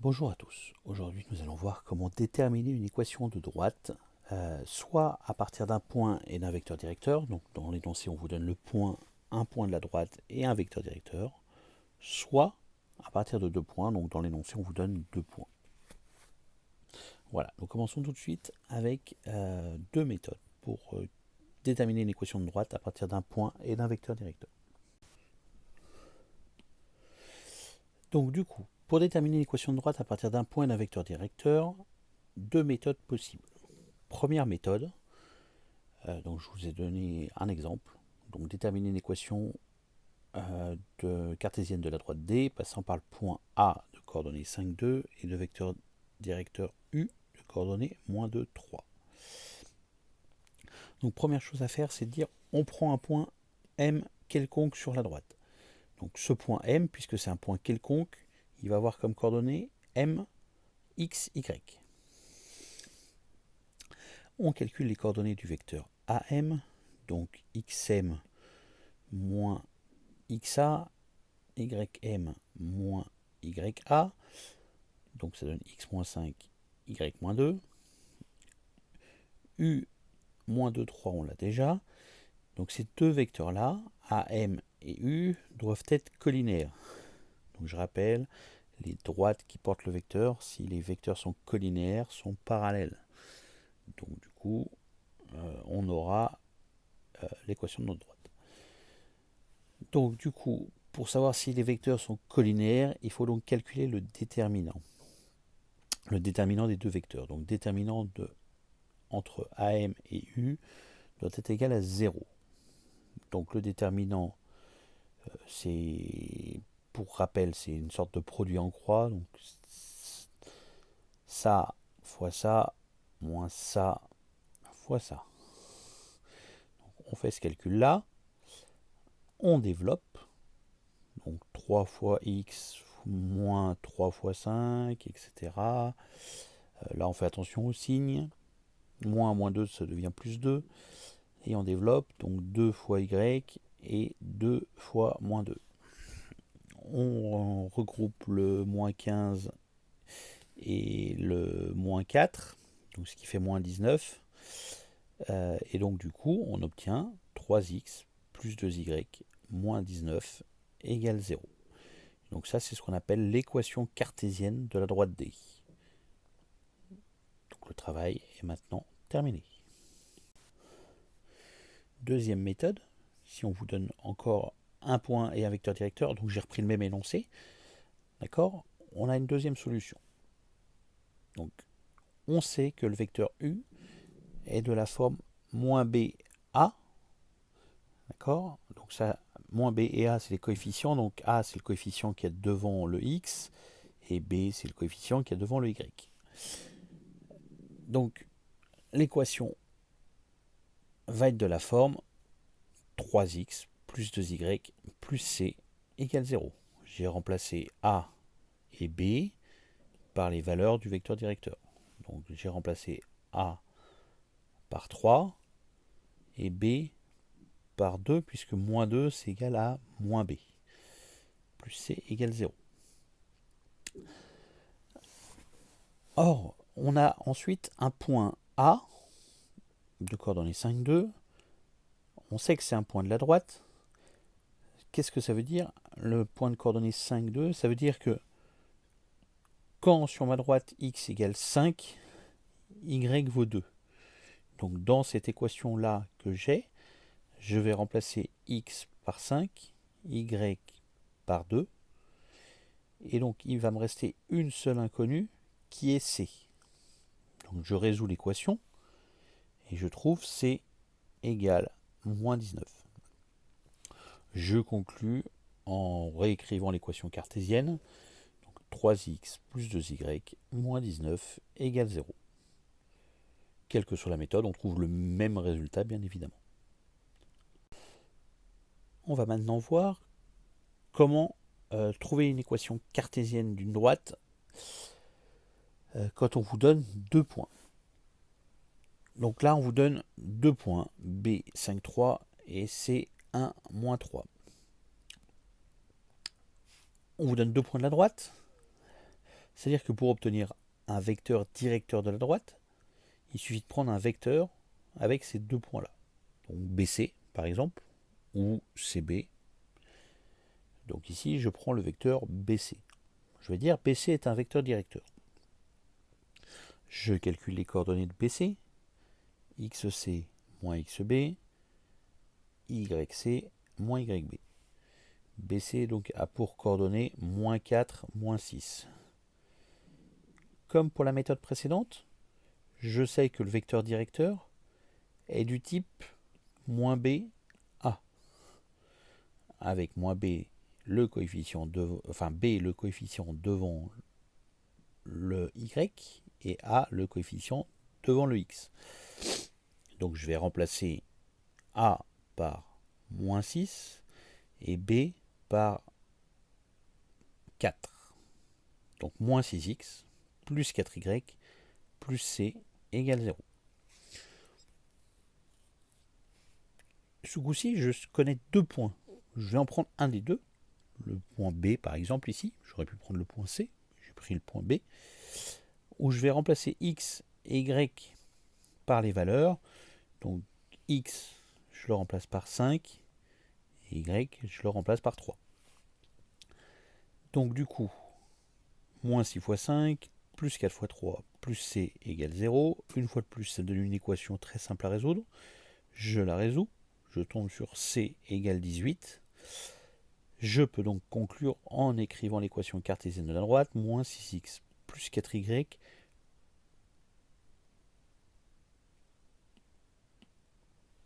Bonjour à tous. Aujourd'hui, nous allons voir comment déterminer une équation de droite, soit à partir d'un point et d'un vecteur directeur. Donc, dans l'énoncé, on vous donne le point, un point de la droite et un vecteur directeur, soit à partir de deux points. Donc, dans l'énoncé, on vous donne deux points. Voilà. Nous commençons tout de suite avec deux méthodes pour déterminer une équation de droite à partir d'un point et d'un vecteur directeur. Donc, du coup, pour déterminer une équation de droite à partir d'un point et d'un vecteur directeur, deux méthodes possibles. Première méthode, donc je vous ai donné un exemple. Donc déterminer une équation cartésienne de la droite D passant par le point A de coordonnées 5, 2 et le vecteur directeur U de coordonnées moins 2, 3. Donc première chose à faire, c'est de dire on prend un point M quelconque sur la droite. Donc ce point M, puisque c'est un point quelconque, il va avoir comme coordonnées M, X, Y. On calcule les coordonnées du vecteur AM, donc XM moins XA, YM moins YA, donc ça donne X moins 5, Y moins 2, U moins 2, 3, on l'a déjà. Donc ces deux vecteurs-là, AM et U, doivent être collinaires. Donc je rappelle, les droites qui portent le vecteur, si les vecteurs sont collinaires, sont parallèles. Donc du coup, on aura l'équation de notre droite. Donc du coup, pour savoir si les vecteurs sont collinaires, il faut donc calculer le déterminant des deux vecteurs. Donc déterminant entre AM et U doit être égal à 0. Donc le déterminant, c'est, pour rappel, c'est une sorte de produit en croix. Donc ça fois ça, moins ça fois ça. Donc on fait ce calcul-là. On développe. Donc 3 fois x moins 3 fois 5, etc. Là, on fait attention au signe. Moins 2, ça devient plus 2. Et on développe donc 2 fois y et 2 fois moins 2. On regroupe le moins 15 et le moins 4, donc ce qui fait moins 19. Et donc du coup, on obtient 3x plus 2y moins 19 égale 0. Donc ça, c'est ce qu'on appelle l'équation cartésienne de la droite D. Donc le travail est maintenant terminé. Deuxième méthode, si on vous donne encore un point et un vecteur directeur, donc j'ai repris le même énoncé, d'accord, on a une deuxième solution. Donc on sait que le vecteur U est de la forme moins BA, d'accord, donc ça, moins B et A c'est les coefficients, donc A c'est le coefficient qui est devant le X, et B c'est le coefficient qui est devant le Y. Donc l'équation va être de la forme 3x plus 2y plus c égale 0. J'ai remplacé a et b par les valeurs du vecteur directeur. Donc j'ai remplacé a par 3 et b par 2, puisque moins 2 c'est égal à moins b, plus c égale 0. Or, on a ensuite un point A de coordonnées 5, 2. On sait que c'est un point de la droite. Qu'est-ce que ça veut dire, le point de coordonnées 5, 2? Ça veut dire que quand sur ma droite x égale 5, y vaut 2. Donc dans cette équation-là que j'ai, je vais remplacer x par 5, y par 2. Et donc il va me rester une seule inconnue qui est c. Donc je résous l'équation et je trouve c égale moins 19. Je conclus en réécrivant l'équation cartésienne. Donc 3x plus 2y moins 19 égale 0. Quelle que soit la méthode, on trouve le même résultat, bien évidemment. On va maintenant voir comment trouver une équation cartésienne d'une droite quand on vous donne deux points. Donc là, on vous donne deux points, B 5, 3 et C 1, moins 3. On vous donne deux points de la droite. C'est-à-dire que pour obtenir un vecteur directeur de la droite, il suffit de prendre un vecteur avec ces deux points-là. Donc BC, par exemple, ou CB. Donc ici, je prends le vecteur BC. Je vais dire BC est un vecteur directeur. Je calcule les coordonnées de BC. XC moins XB, YC moins YB. BC donc a pour coordonnées moins 4, moins 6. Comme pour la méthode précédente, je sais que le vecteur directeur est du type moins B, A. Avec moins B, le coefficient B le coefficient devant le Y et A le coefficient devant le X. Donc je vais remplacer A par moins 6 et B par 4. Donc moins 6x plus 4y plus c égale 0. Ce coup-ci, je connais deux points. Je vais en prendre un des deux. Le point B, par exemple, ici. J'aurais pu prendre le point C. J'ai pris le point B. Où je vais remplacer x et y par les valeurs. Donc x, je le remplace par 5. Et y, je le remplace par 3. Donc du coup, moins 6 fois 5, plus 4 fois 3, plus c égale 0. Une fois de plus, ça donne une équation très simple à résoudre. Je la résous. Je tombe sur c égale 18. Je peux donc conclure en écrivant l'équation cartésienne de la droite, moins 6x plus 4y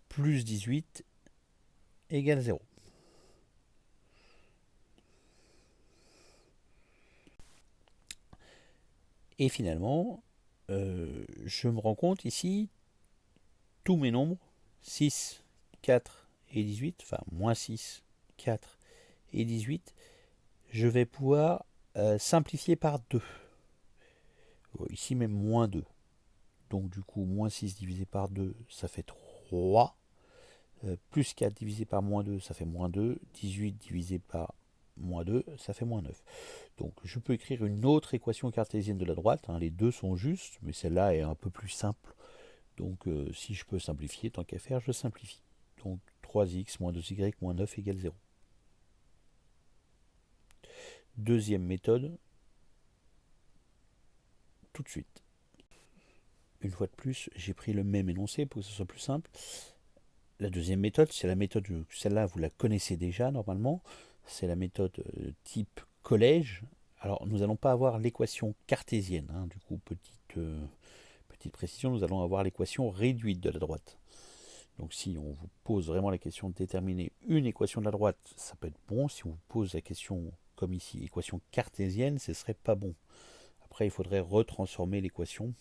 plus 18 égale 0. Et finalement, je me rends compte ici, tous mes nombres, 6, 4 et 18, enfin moins 6, 4 et 18, je vais pouvoir simplifier par 2. Ici même moins 2. Donc du coup, moins 6 divisé par 2, ça fait 3. Plus 4 divisé par moins 2, ça fait moins 2. 18 divisé par moins 2, ça fait moins 9. Donc je peux écrire une autre équation cartésienne de la droite. Les deux sont justes, mais celle-là est un peu plus simple. Donc si je peux simplifier, tant qu'à faire, je simplifie. Donc 3x moins 2y moins 9 égale 0. Deuxième méthode, tout de suite. Une fois de plus, j'ai pris le même énoncé pour que ce soit plus simple. La deuxième méthode, c'est la méthode, celle-là vous la connaissez déjà normalement, c'est la méthode type collège. Alors nous n'allons pas avoir l'équation cartésienne, du coup petite précision, nous allons avoir l'équation réduite de la droite. Donc si on vous pose vraiment la question de déterminer une équation de la droite, ça peut être bon. Si on vous pose la question comme ici, équation cartésienne, ce ne serait pas bon. Après il faudrait retransformer l'équation.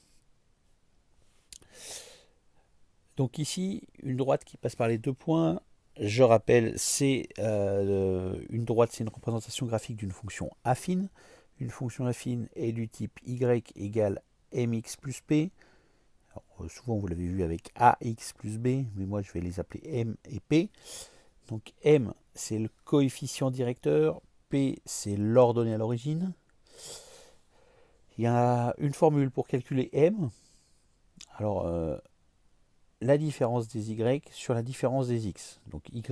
Donc ici, une droite qui passe par les deux points, je rappelle, c'est une droite, c'est une représentation graphique d'une fonction affine. Une fonction affine est du type y égale mx plus p. Alors, souvent vous l'avez vu avec ax plus b, mais moi je vais les appeler m et p. Donc m, c'est le coefficient directeur, p, c'est l'ordonnée à l'origine. Il y a une formule pour calculer m. Alors, la différence des y sur la différence des x. Donc yc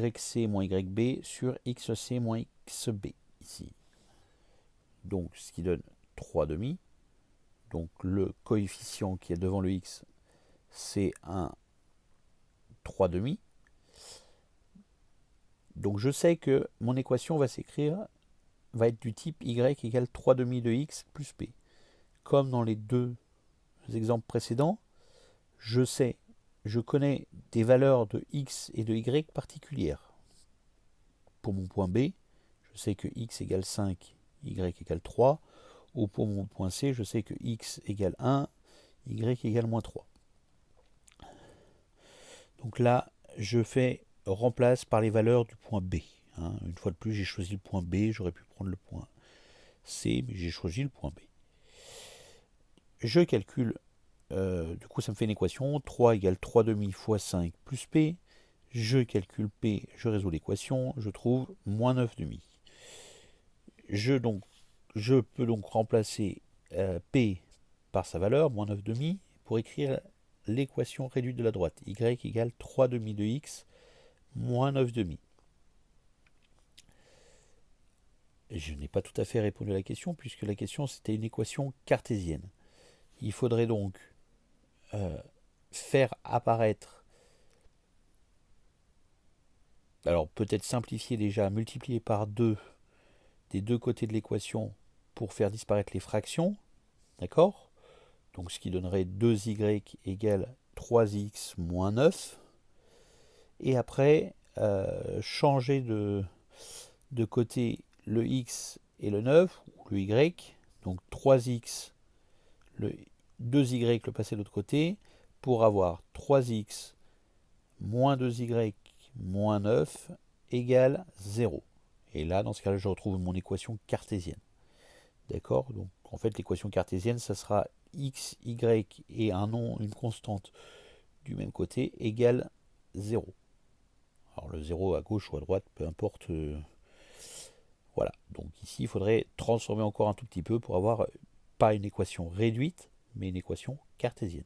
moins yb sur xc moins xb ici. Donc ce qui donne 3 demi. Donc le coefficient qui est devant le x, c'est un 3 demi. Donc je sais que mon équation va s'écrire, va être du type y égale 3 demi de x plus p. Comme dans les deux exemples précédents, je connais des valeurs de x et de y particulières. Pour mon point B, je sais que x égale 5, y égale 3. Ou pour mon point C, je sais que x égale 1, y égale moins 3. Donc là, je remplace par les valeurs du point B. Une fois de plus, j'ai choisi le point B, j'aurais pu prendre le point C, mais j'ai choisi le point B. Je calcule, du coup ça me fait une équation, 3 égale 3 demi fois 5 plus P. Je calcule P, je résous l'équation, je trouve moins 9 demi. Je peux donc remplacer P par sa valeur, moins 9,5, pour écrire l'équation réduite de la droite. Y égale 3,5 de x moins 9,5. Je n'ai pas tout à fait répondu à la question, puisque la question c'était une équation cartésienne. Il faudrait donc faire apparaître, alors peut-être simplifier déjà, multiplier par 2 des deux côtés de l'équation pour faire disparaître les fractions, d'accord? Donc ce qui donnerait 2y égale 3x moins 9. Et après, changer de côté le x et le 9, ou le y, donc 3x, le 2y le passer de l'autre côté, pour avoir 3x moins 2y moins 9 égale 0. Et là, dans ce cas-là, je retrouve mon équation cartésienne. D'accord? Donc, en fait, l'équation cartésienne, ça sera x, y et un nom, une constante du même côté égale 0. Alors, le 0 à gauche ou à droite, peu importe. Voilà. Donc, ici, il faudrait transformer encore un tout petit peu pour avoir pas une équation réduite, mais une équation cartésienne.